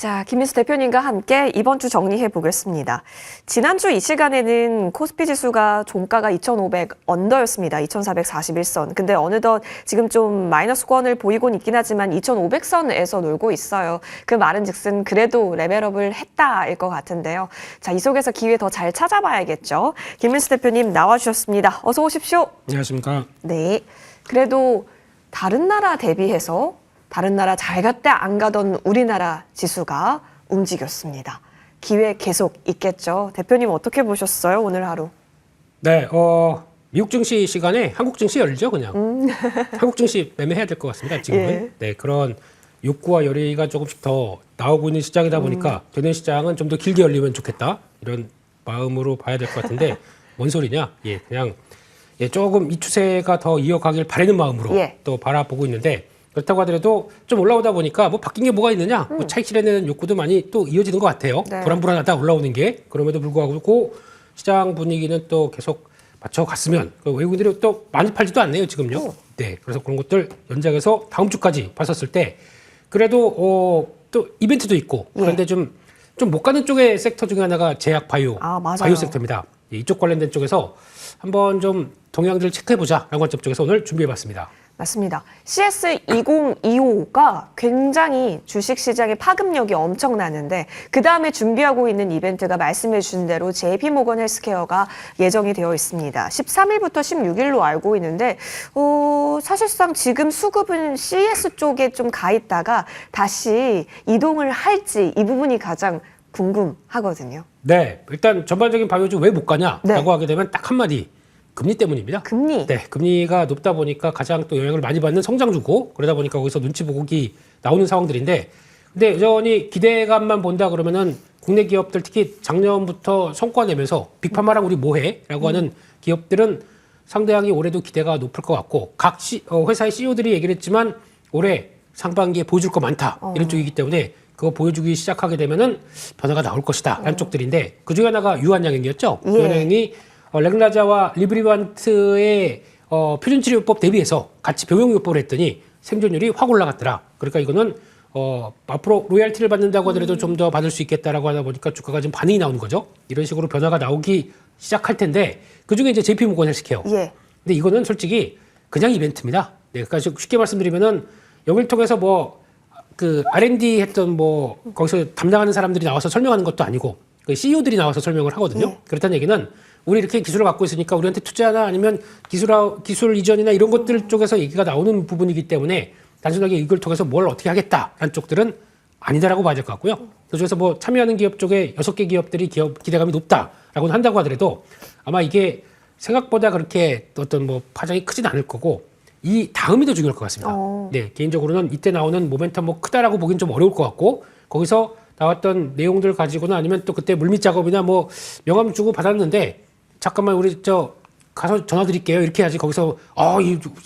자, 김민수 대표님과 함께 이번 주 정리해 보겠습니다. 지난주 이 시간에는 코스피 지수가 종가가 2,500 언더였습니다. 2,441선. 근데 어느덧 지금 좀 마이너스권을 보이곤 있긴 하지만 2,500선에서 놀고 있어요. 그 말은즉슨 그래도 레벨업을 했다일 것 같은데요. 자, 이 속에서 기회 더 잘 찾아봐야겠죠. 김민수 대표님 나와주셨습니다. 어서 오십시오. 안녕하십니까. 네. 그래도 다른 나라 대비해서 다른 나라 잘 갔다 안 가던 우리나라 지수가 움직였습니다. 기회 계속 있겠죠. 대표님 어떻게 보셨어요, 오늘 하루? 네, 미국 증시 시간에 한국 증시 열죠, 그냥. 한국 증시 매매해야 될 것 같습니다, 지금은. 예. 네, 그런 욕구와 열의가 조금씩 더 나오고 있는 시장이다 보니까 되는 시장은 좀 더 길게 열리면 좋겠다. 이런 마음으로 봐야 될 것 같은데 뭔 소리냐? 예, 그냥 조금 이 추세가 더 이어가길 바라는 마음으로 예. 또 바라보고 있는데 그렇다고 하더라도 좀 올라오다 보니까 뭐 바뀐 게 뭐가 있느냐? 뭐 차익 실현되는 욕구도 많이 또 이어지는 것 같아요. 네. 불안불안하다 올라오는 게. 그럼에도 불구하고 시장 분위기는 또 계속 맞춰갔으면 외국인들이 또 많이 팔지도 않네요, 지금요. 네, 그래서 그런 것들 연장해서 다음 주까지 봤었을 때 그래도 또 이벤트도 있고 그런데 좀 못 가는 쪽의 sek터 중에 하나가 제약 바이오, 맞아요. 바이오 섹터입니다. 이쪽 관련된 쪽에서 한번 좀 동향들을 체크해보자라는 관점 쪽에서 오늘 준비해봤습니다. 맞습니다. CS2025가 굉장히 주식시장의 파급력이 엄청나는데 그 다음에 준비하고 있는 이벤트가 말씀해 주신 대로 JP모건 헬스케어가 예정이 되어 있습니다. 13일부터 16일로 알고 있는데 사실상 지금 수급은 CS 쪽에 좀 가 있다가 다시 이동을 할지 이 부분이 가장 궁금하거든요. 네, 일단 전반적인 바이오주 왜 못 가냐라고 네. 하게 되면 딱 한마디. 금리 때문입니다. 금리. 네, 금리가 높다 보니까 가장 또 영향을 많이 받는 성장주고 그러다 보니까 거기서 눈치 보기 나오는 상황들인데 근데 여전히 기대감만 본다 그러면은 국내 기업들 특히 작년부터 성과 내면서 빅파마랑 우리 뭐해? 라고 하는 기업들은 상당히 올해도 기대가 높을 것 같고 각 회사의 CEO들이 얘기를 했지만 올해 상반기에 보여줄 거 많다. 이런 쪽이기 때문에 그거 보여주기 시작하게 되면은 변화가 나올 것이다. 라는 쪽들인데 그 중에 하나가 유한양행이었죠. 예. 유한양행이 렉나자와 리브리반트의 표준치료법 대비해서 같이 병용요법을 했더니 생존율이 확 올라갔더라. 그러니까 이거는 앞으로 로열티를 받는다고 하더라도 좀 더 받을 수 있겠다라고 하다 보니까 주가가 좀 반응이 나오는 거죠. 이런 식으로 변화가 나오기 시작할 텐데 그중에 이제 JP모건 헬스케어. 예. 근데 이거는 솔직히 그냥 이벤트입니다. 네, 그러니까 쉽게 말씀드리면은 여기를 통해서 그 R&D 했던 거기서 담당하는 사람들이 나와서 설명하는 것도 아니고 그 CEO들이 나와서 설명을 하거든요. 예. 그렇다는 얘기는 우리 이렇게 기술을 갖고 있으니까 우리한테 투자나 아니면 기술 이전이나 이런 것들 쪽에서 얘기가 나오는 부분이기 때문에 단순하게 이걸 통해서 뭘 어떻게 하겠다라는 쪽들은 아니다라고 봐야 될 것 같고요. 그중에서 참여하는 기업 쪽에 6개 기업들이 기대감이 높다라고 한다고 하더라도 아마 이게 생각보다 그렇게 어떤 파장이 크진 않을 거고 이 다음이 더 중요할 것 같습니다. 네, 개인적으로는 이때 나오는 모멘텀 크다라고 보긴 좀 어려울 것 같고 거기서 나왔던 내용들 가지고는 아니면 또 그때 물밑 작업이나 명함 주고 받았는데 잠깐만 우리 가서 전화 드릴게요 이렇게 해야지 거기서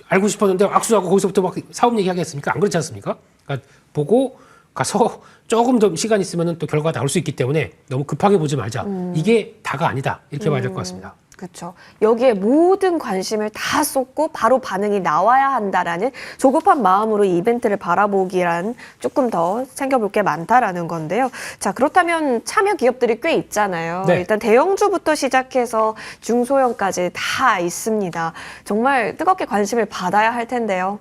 알고 싶었는데 악수하고 거기서부터 막 사업 얘기하겠습니까? 안 그렇지 않습니까? 그러니까 보고 가서 조금 더 시간 있으면 또 결과가 나올 수 있기 때문에 너무 급하게 보지 말자. 이게 다가 아니다 이렇게 봐야 될 것 같습니다. 그렇죠. 여기에 모든 관심을 다 쏟고 바로 반응이 나와야 한다라는 조급한 마음으로 이 이벤트를 바라보기란 조금 더 챙겨볼 게 많다라는 건데요. 자, 그렇다면 참여 기업들이 꽤 있잖아요. 네. 일단 대형주부터 시작해서 중소형까지 다 있습니다. 정말 뜨겁게 관심을 받아야 할 텐데요.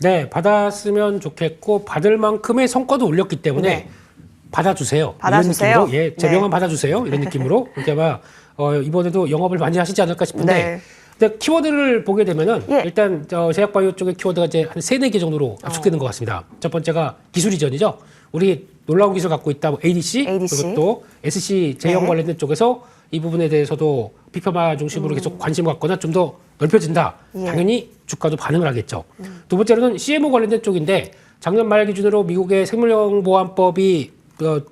네, 받았으면 좋겠고 받을 만큼의 성과도 올렸기 때문에 네. 받아주세요. 받아주세요. 이런 느낌으로 제 네. 명함 받아주세요. 이런 느낌으로 그렇게 아마 이번에도 영업을 많이 하시지 않을까 싶은데 네. 근데 키워드를 보게 되면은 예. 일단 제약바이오 쪽의 키워드가 이제 한 3-4개 정도로 압축되는 것 같습니다. 첫 번째가 기술 이전이죠. 우리 놀라운 기술 갖고 있다. ADC, ADC. 그리고 또 SC 제형 네. 관련된 쪽에서 이 부분에 대해서도 빅파마 중심으로 계속 관심 갖거나 좀 더 넓혀진다. 예. 당연히 주가도 반응을 하겠죠. 두 번째로는 CMO 관련된 쪽인데 작년 말 기준으로 미국의 생물보안법이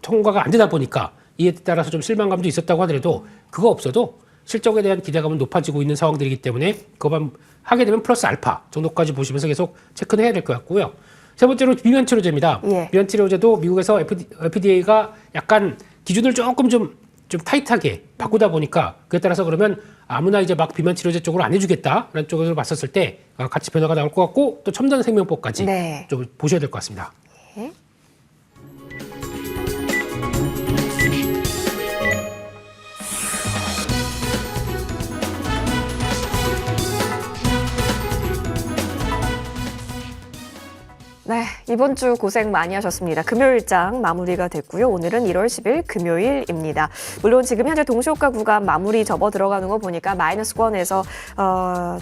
통과가 안 되다 보니까 이에 따라서 좀 실망감도 있었다고 하더라도 그거 없어도 실적에 대한 기대감은 높아지고 있는 상황들이기 때문에 그것만 하게 되면 플러스 알파 정도까지 보시면서 계속 체크는 해야 될 것 같고요. 세 번째로 비만 치료제입니다. 예. 비만 치료제도 미국에서 FDA가 약간 기준을 조금 좀 타이트하게 바꾸다 보니까 그에 따라서 그러면 아무나 이제 막 비만 치료제 쪽으로 안 해주겠다라는 쪽으로 봤었을 때 같이 변화가 나올 것 같고 또 첨단 생명법까지 네. 좀 보셔야 될 것 같습니다. 예. 이번 주 고생 많이 하셨습니다. 금요일장 마무리가 됐고요. 오늘은 1월 10일 금요일입니다. 물론 지금 현재 동시호가 구간 마무리 접어 들어가는 거 보니까 마이너스권에서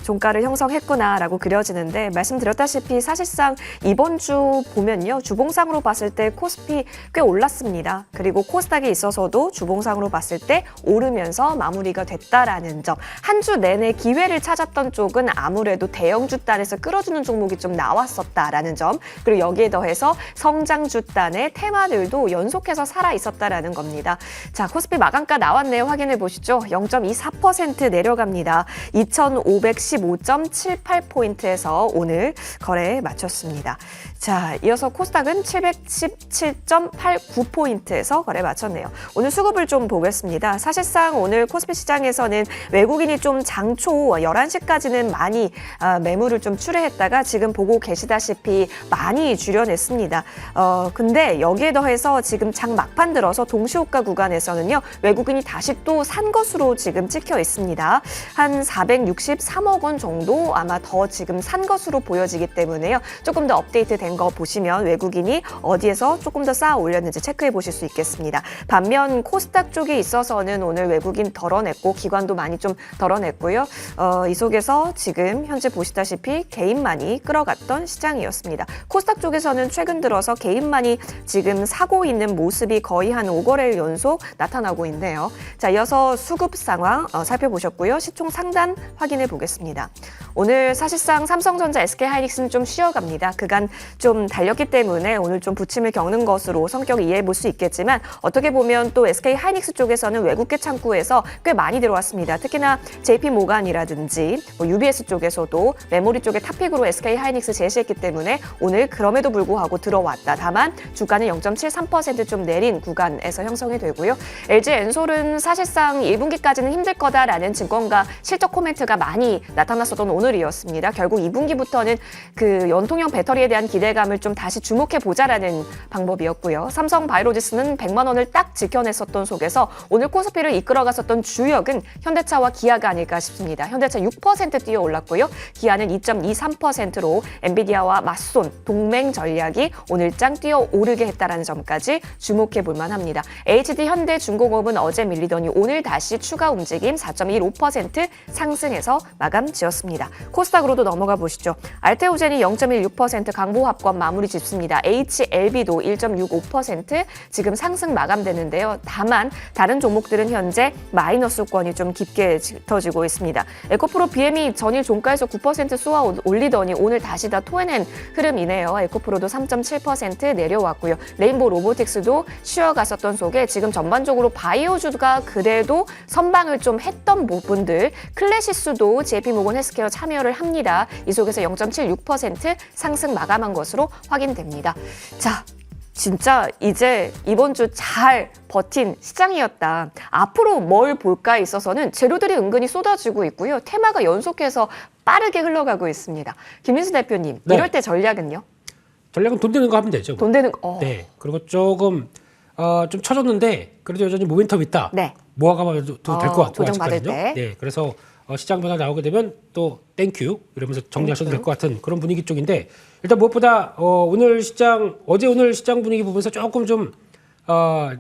종가를 형성했구나라고 그려지는데 말씀드렸다시피 사실상 이번 주 보면요. 주봉상으로 봤을 때 코스피 꽤 올랐습니다. 그리고 코스닥에 있어서도 주봉상으로 봤을 때 오르면서 마무리가 됐다라는 점. 한 주 내내 기회를 찾았던 쪽은 아무래도 대형주 단에서 끌어주는 종목이 좀 나왔었다라는 점. 그리고 여기에 더해서 성장주 단의 테마들도 연속해서 살아 있었다라는 겁니다. 자, 코스피 마감가 나왔네요. 확인해 보시죠. 0.24% 내려갑니다. 2,515.78포인트에서 오늘 거래 마쳤습니다. 자, 이어서 코스닥은 717.89포인트에서 거래 마쳤네요. 오늘 수급을 좀 보겠습니다. 사실상 오늘 코스피 시장에서는 외국인이 좀 장초 11시까지는 많이 매물을 좀 출회했다가 지금 보고 계시다시피 많이 줄여냈습니다. 근데 여기에 더해서 지금 장 막판 들어서 동시호가 구간에서는요. 외국인이 다시 또 산 것으로 지금 찍혀 있습니다. 한 463억 원 정도 아마 더 지금 산 것으로 보여지기 때문에요. 조금 더 업데이트된 거 보시면 외국인이 어디에서 조금 더 쌓아 올렸는지 체크해 보실 수 있겠습니다. 반면 코스닥 쪽에 있어서는 오늘 외국인 덜어냈고 기관도 많이 좀 덜어냈고요. 이 속에서 지금 현재 보시다시피 개인만이 끌어갔던 시장이었습니다. 코스닥 쪽에서는 최근 들어서 개인만이 지금 사고 있는 모습이 거의 한 5거래일 연속 나타나고 있네요. 자, 이어서 수급 상황 살펴보셨고요. 시총 상단 확인해 보겠습니다. 오늘 사실상 삼성전자, SK하이닉스는 좀 쉬어갑니다. 그간 좀 달렸기 때문에 오늘 좀 부침을 겪는 것으로 성격을 이해해 볼 수 있겠지만 어떻게 보면 또 SK하이닉스 쪽에서는 외국계 창구에서 꽤 많이 들어왔습니다. 특히나 JP모간이라든지 UBS 쪽에서도 메모리 쪽에 탑픽으로 SK하이닉스 제시했기 때문에 오늘 그럼에도 불구하고 들어왔다. 다만 주가는 0.73% 내린 구간에서 형성이 되고요. LG엔솔은 사실상 1분기까지는 힘들 거다라는 증권가 실적 코멘트가 많이 나타났었던 오늘이었습니다. 결국 2분기부터는 그 연통형 배터리에 대한 기대감을 좀 다시 주목해 보자라는 방법이었고요. 삼성바이오로직스는 100만 원을 딱 지켜냈었던 속에서 오늘 코스피를 이끌어갔었던 주역은 현대차와 기아가 아닐까 싶습니다. 현대차 6% 뛰어 올랐고요. 기아는 2.23%로 엔비디아와 맞손 동맹 전략이 오늘 짱 뛰어 오르게 했다는 점까지 주목해 볼 만합니다. HD 현대중공업은 어제 밀리더니 오늘 다시 추가 움직임 4.15% 상승해서 마감 지었습니다. 코스닥으로도 넘어가 보시죠. 알테오젠이 0.16% 강보합권 마무리 짓습니다. HLB도 1.65% 지금 상승 마감되는데요. 다만 다른 종목들은 현재 마이너스권이 좀 깊게 짙어지고 있습니다. 에코프로 BM이 전일 종가에서 9% 쏘아 올리더니 오늘 다시 다 토해낸 흐름이네요. 에코프로도 3.7% 내려왔고요. 레인보우 로보틱스도 쉬어갔었던 속에 지금 전반적으로 바이오주가 그래도 선방을 좀 했던 부분들 클래시스도 JP모건 헬스케어 참여를 합니다. 이 속에서 0.76% 상승 마감한 것으로 확인됩니다. 자, 진짜 이제 이번 주 잘 버틴 시장이었다. 앞으로 뭘 볼까에 있어서는 재료들이 은근히 쏟아지고 있고요. 테마가 연속해서 빠르게 흘러가고 있습니다. 김민수 대표님, 네. 이럴 때 전략은요? 전략은 돈 되는 거 하면 되죠. 돈 되는 거. 네. 그리고 조금 좀 쳐졌는데 그래도 여전히 모멘텀 있다. 네. 모아가면 될 것 같고 조정받을 아직까지는요. 때. 네. 그래서 시장 변화 나오게 되면 또 땡큐 이러면서 정리하셔도 될 것 같은 그런 분위기 쪽인데 일단 무엇보다 어제 오늘 시장 분위기 보면서 조금 좀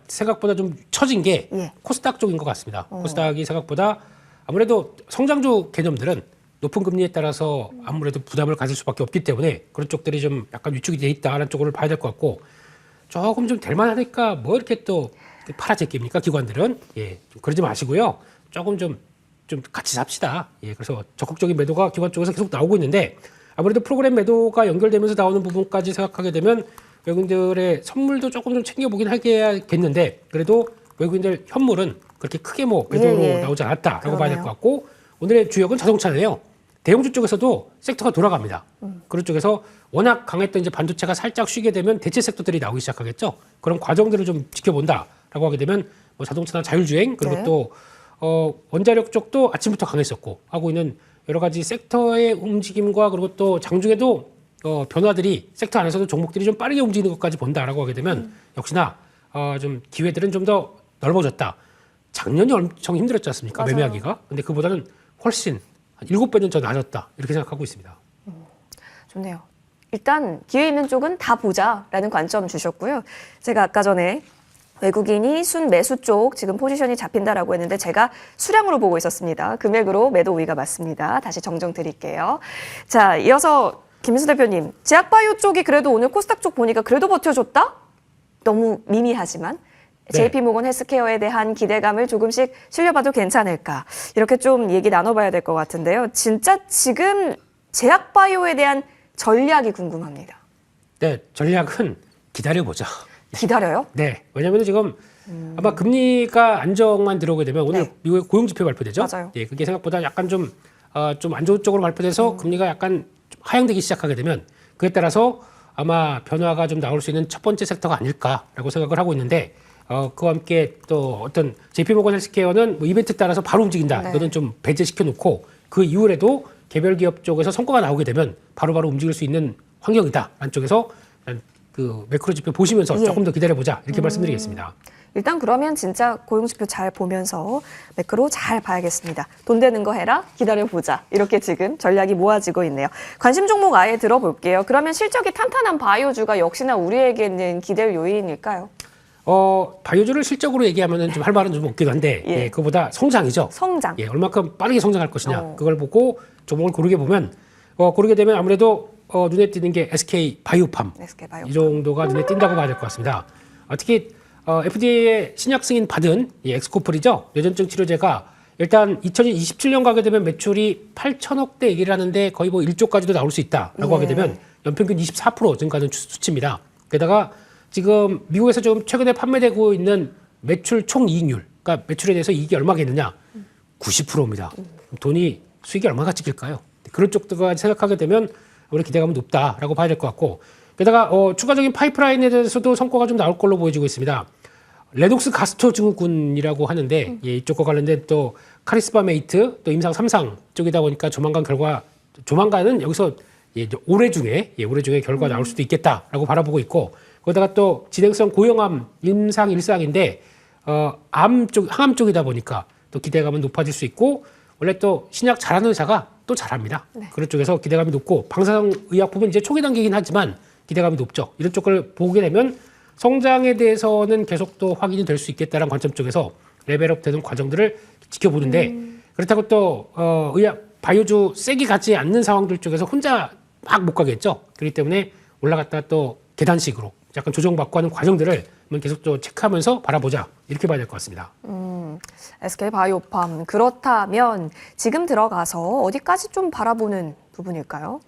생각보다 좀 처진 게 예. 코스닥 쪽인 것 같습니다. 코스닥이 생각보다 아무래도 성장주 개념들은 높은 금리에 따라서 아무래도 부담을 가질 수밖에 없기 때문에 그런 쪽들이 좀 약간 위축이 돼 있다는 쪽을 봐야 될 것 같고 조금 좀 될만하니까 뭐 이렇게 또 팔아제낍니까 기관들은 좀 그러지 마시고요. 조금 좀 같이 삽시다. 그래서 적극적인 매도가 기관 쪽에서 계속 나오고 있는데 아무래도 프로그램 매도가 연결되면서 나오는 부분까지 생각하게 되면 외국인들의 선물도 조금 좀 챙겨보긴 하겠는데 그래도 외국인들 현물은 그렇게 크게 뭐 매도로 나오지 않았다라고 봐야 될 것 같고 오늘의 주역은 자동차네요. 대형주 쪽에서도 섹터가 돌아갑니다. 그런 쪽에서 워낙 강했던 이제 반도체가 살짝 쉬게 되면 대체 섹터들이 나오기 시작하겠죠. 그런 과정들을 좀 지켜본다라고 하게 되면 뭐 자동차나 자율주행 그리고 네. 또 원자력 쪽도 아침부터 강했었고 하고 있는 여러 가지 섹터의 움직임과 그리고 또 장중에도 변화들이 섹터 안에서도 종목들이 좀 빠르게 움직이는 것까지 본다라고 하게 되면 역시나 좀 기회들은 좀 더 넓어졌다. 작년이 엄청 힘들었지 않습니까? 맞아요. 매매하기가. 근데 그보다는 훨씬 한 7배는 더 낮았다. 이렇게 생각하고 있습니다. 좋네요. 일단 기회 있는 쪽은 다 보자라는 관점 주셨고요. 제가 아까 전에 외국인이 순매수 쪽 지금 포지션이 잡힌다라고 했는데 제가 수량으로 보고 있었습니다. 금액으로 매도 우위가 맞습니다. 다시 정정 드릴게요. 자, 이어서 김민수 대표님, 제약바이오 쪽이 그래도 오늘 코스닥 쪽 보니까 그래도 버텨줬다? 너무 미미하지만 네. JP모건 헬스케어에 대한 기대감을 조금씩 실려봐도 괜찮을까? 이렇게 좀 얘기 나눠봐야 될 것 같은데요. 진짜 지금 제약바이오에 대한 전략이 궁금합니다. 네, 전략은 기다려보자. 기다려요? 네, 왜냐하면 지금 아마 금리가 안정만 들어오게 되면 오늘 네. 미국의 고용지표 발표되죠. 맞아요. 예, 그게 생각보다 약간 좀 안 좋은 쪽으로 발표돼서 금리가 약간 좀 하향되기 시작하게 되면 그에 따라서 아마 변화가 좀 나올 수 있는 첫 번째 섹터가 아닐까라고 생각을 하고 있는데 그와 함께 또 어떤 JP모건 헬스케어는 뭐 이벤트 따라서 바로 움직인다. 네. 이거는 좀 배제시켜 놓고 그 이후에도 개별 기업 쪽에서 성과가 나오게 되면 바로바로 움직일 수 있는 환경이다. 안쪽에서 그 매크로 지표 보시면서 예. 조금 더 기다려보자 이렇게 말씀드리겠습니다. 일단 그러면 진짜 고용지표 잘 보면서 매크로 잘 봐야겠습니다. 돈 되는 거 해라, 기다려보자. 이렇게 지금 전략이 모아지고 있네요. 관심 종목 아예 들어볼게요. 그러면 실적이 탄탄한 바이오주가 역시나 우리에게는 기댈 요인일까요? 바이오주를 실적으로 얘기하면은 좀 할 말은 좀 없기도 한데 예. 그보다 성장이죠. 성장. 예, 얼마큼 빠르게 성장할 것이냐 어. 그걸 보고 종목을 고르게 보면 고르게 되면 아무래도 눈에 띄는 게 SK 바이오팜 SK 바이오. 이 정도가 눈에 띈다고 봐야 될 것 같습니다. 특히 FDA의 신약 승인 받은 이 엑스코플이죠. 뇌전증 치료제가 일단 2027년 가게 되면 매출이 8천억대 얘기를 하는데 거의 뭐 1조까지도 나올 수 있다라고 하게 되면 연평균 24% 증가하는 수치입니다. 게다가 지금 미국에서 좀 최근에 판매되고 있는 매출 총이익률, 그러니까 매출에 대해서 이익이 얼마겠느냐? 90%입니다. 돈이 수익이 얼마가 찍힐까요? 그런 쪽들까지 생각하게 되면 우리 기대감은 높다라고 봐야 될 것 같고 게다가 추가적인 파이프라인에 대해서도 성과가 좀 나올 걸로 보여지고 있습니다. 레녹스 가스토 증후군이라고 하는데 예, 이쪽과 관련된 또 카리스바메이트 또 임상 3상 쪽이다 보니까 조만간은 여기서 올해 중에 결과 나올 수도 있겠다라고 바라보고 있고 거기다가 또 진행성 고형암 임상 1상인데 항암 쪽이다 보니까 또 기대감은 높아질 수 있고 원래 또 신약 잘하는 의사가 또 잘합니다. 네. 그런 쪽에서 기대감이 높고 방사선의약품은 이제 초기 단계이긴 하지만 기대감이 높죠. 이런 쪽을 보게 되면 성장에 대해서는 계속 또 확인이 될 수 있겠다는 관점 쪽에서 레벨업 되는 과정들을 지켜보는데 그렇다고 또 바이오주 세게 가지 않는 상황들 쪽에서 혼자 막 못 가겠죠. 그렇기 때문에 올라갔다 또 계단식으로 약간 조정받고 하는 과정들을 계속 또 체크하면서 바라보자 이렇게 봐야 될 것 같습니다. SK 바이오팜 그렇다면 지금 들어가서 어디까지 좀 바라보는 부분일까요?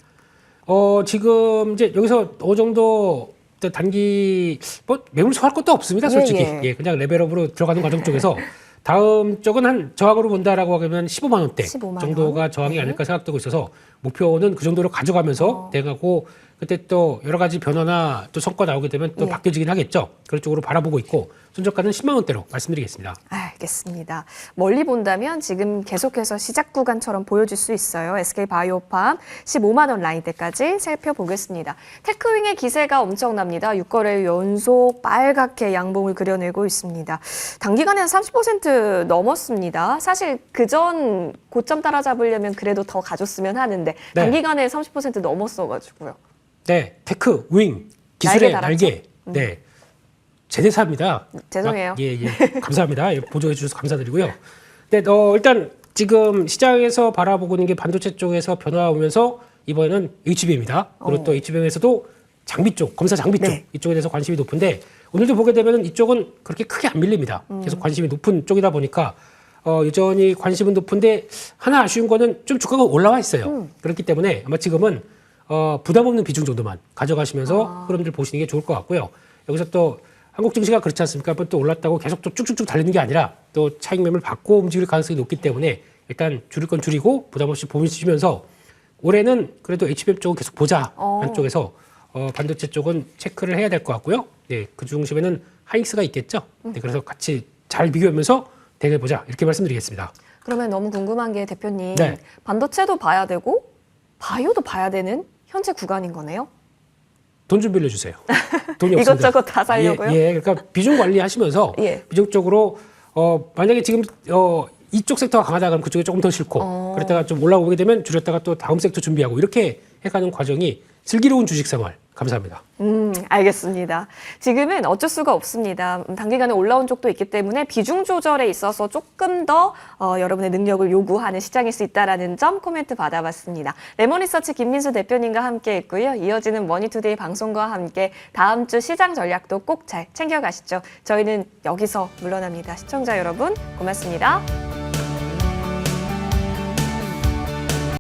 지금 이제 여기서 어느 정도 단기 뭐 매물 소화할 것도 없습니다, 솔직히. 예, 그냥 레벨업으로 들어가는 과정 쪽에서 다음 쪽은 한 저항으로 본다라고 하면 15만 원대 15만 원. 정도가 저항이 아닐까 생각되고 있어서 목표는 그 정도로 가져가면서 대가고 그때 또 여러 가지 변화나 또 성과 나오게 되면 또 바뀌어지긴 하겠죠. 그런 쪽으로 바라보고 있고 손절가는 10만 원대로 말씀드리겠습니다. 알겠습니다. 멀리 본다면 지금 계속해서 시작 구간처럼 보여줄 수 있어요. SK 바이오팜 15만 원 라인대까지 살펴보겠습니다. 테크윙의 기세가 엄청납니다. 6거래 연속 빨갛게 양봉을 그려내고 있습니다. 단기간에 한 30% 넘었습니다. 사실 그전 고점 따라잡으려면 그래도 더 가줬으면 하는데 단기간에 30% 넘었어가지고요. 네, 테크 윙 기술의 날개 날개. 네. 제대사입니다. 죄송해요. 예. 감사합니다. 예, 보조해 주셔서 감사드리고요. 네, 일단 지금 시장에서 바라보고 있는 게 반도체 쪽에서 변화 오면서 이번에는 HBM입니다. 그리고 또 HBM에서도 장비 쪽, 검사 장비 쪽 이쪽에 대해서 관심이 높은데 오늘도 보게 되면 이쪽은 그렇게 크게 안 밀립니다. 계속 관심이 높은 쪽이다 보니까 여전히 관심은 높은데 하나 아쉬운 거는 좀 주가가 올라와 있어요. 그렇기 때문에 아마 지금은 부담 없는 비중 정도만 가져가시면서 흐름들 보시는 게 좋을 것 같고요. 여기서 또 한국 증시가 그렇지 않습니까? 한번 또 올랐다고 계속 또 쭉쭉쭉 달리는 게 아니라 또 차익 매물 받고 움직일 가능성이 높기 때문에 일단 줄일 건 줄이고 부담 없이 보시면서 올해는 그래도 HBM 쪽은 계속 보자 한쪽에서 반도체 쪽은 체크를 해야 될 것 같고요. 네, 그 중심에는 하이닉스가 있겠죠. 네, 그래서 같이 잘 비교하면서 대응해보자 이렇게 말씀드리겠습니다. 그러면 너무 궁금한 게 대표님 네. 반도체도 봐야 되고 바이오도 봐야 되는 현재 구간인 거네요? 돈 좀 빌려주세요. 돈이 없습니다. 이것저것 다 살려고요? 예, 그러니까 비중 관리하시면서 예. 비중적으로 만약에 지금 이쪽 섹터가 강하다 그러면 그쪽에 조금 더 싫고 그랬다가 좀 올라오게 되면 줄였다가 또 다음 섹터 준비하고 이렇게 해가는 과정이 슬기로운 주식 생활. 감사합니다. 알겠습니다. 지금은 어쩔 수가 없습니다. 단기간에 올라온 쪽도 있기 때문에 비중 조절에 있어서 조금 더 여러분의 능력을 요구하는 시장일 수 있다는 점 코멘트 받아봤습니다. 레몬리서치 김민수 대표님과 함께 했고요. 이어지는 머니투데이 방송과 함께 다음 주 시장 전략도 꼭 잘 챙겨가시죠. 저희는 여기서 물러납니다. 시청자 여러분 고맙습니다.